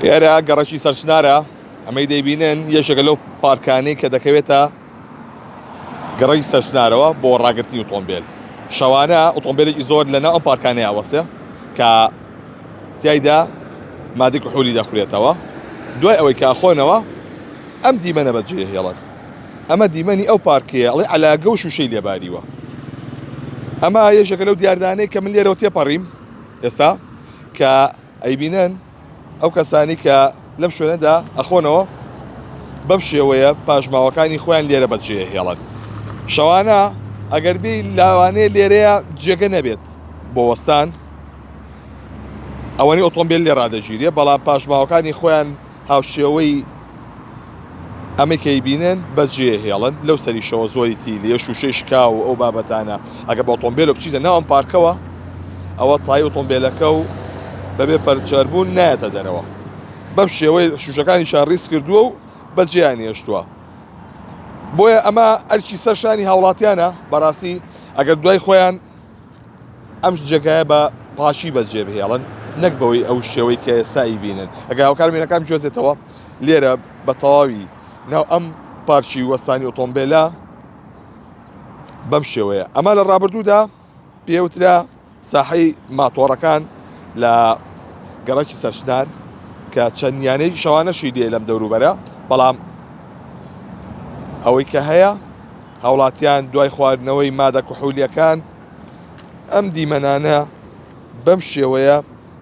یارە گەڕەکی سەرچنارە ئەمەی دەیبینن یەکێکە لەو پارکانەی کە دەکەوێتە گەڕەی سەرچنارەوە بۆ ڕاگررتنی ئۆتۆمبیل. شەوانە ئۆتۆمبیلێکی زۆر لەناو ئەم پارکانەیە ئەوەسێ کە تایدا مادەی کوحولی دەخورێتەوە. دوای ئەوەی کاخۆنەوە ئەم دیمەنە بەجێ هێڵن. ئەمە دیمەنی ئەو پارکەیە ئەڵێ عەلاگە و شوشەی لێباریوە. ئەمە یەکێکە لەو دیاردانەی کە من لێرەوە تێپەڕیم ئێستا کە ئەیبینن ئەو کەسانی کە لەم شوێنەدا ئەخۆنەوە بەم شێوەیە پاژماوەکانی خۆیان لێرە بەجێ هێڵن. شەوانە ئەگەر بێ لاوانەیە لێرەیە جێگە نەبێت بۆ وەستان ئەوەنی ئۆتۆمبیل لێ ڕادەگیرێ، بەڵام پاژماوەکانی خۆیان هاوشێوەی ئەمە کەیبینن بەجێ هێڵن لەو سەریشەوە زۆری تیلێ شوشەی شکا و ئەو بابەتانە. ئەگەر بە ئۆتۆمبیل و بچیتە ناو ئەم پارکەوە ئەوە تای ئۆتۆمبیلەکە و بەبێ پەرچەربوون نایەتە دەرەوە. بەم شێوەی شوشەکانیشان ڕیس کردووە و بەجێیان هێشتووە. بۆیە ئەمە ئەرکی سەرشانی هاوڵاتیانە بەڕاستی ئەگەر دوای خۆیان ئەم جێگایە بە پاشی بەجێ بهێڵن نەک بەوەی ئەو شێوەی کە ئێستایی بینن. ئەگەر هاوکارمێنەکان جۆزێتەوە لێرە بە تەواوی ناو ئەم پارکی وەستانی ئۆتۆمبیلە بەم شێوەیە. ئەمە لە ڕابردوودا پێوترا ساحەی ماتۆڕەکان لە گەڕەکی سەرچنار کە چەندیانەی شەوانەشی دێ لەم دەوروبەرە، بەڵام ئەوەی کە هەیە هاوڵاتیان دوای خواردنەوەی مادە کوحولیەکان ئەم دیمەنانە بەم شێوەیە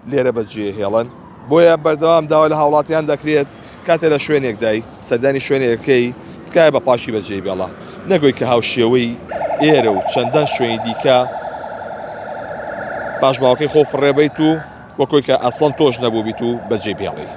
لێرە بەجێ هێڵن. بۆیە بەردەوام داوا لە هاوڵاتیان دەکرێت کاتێ لە شوێنێکدای سەردانی شوێنێکەکەی تکایە بە پاشی بەجێ بێڵە، نەگوۆی کە هاوشێوەی ئێرە و چەندان شوێنی دیکە پاشماوەکەی خۆ فڕێبیت و وەکۆی کە ئەسڵەن تۆش نەبوو بیت و بەجێ بێڵی.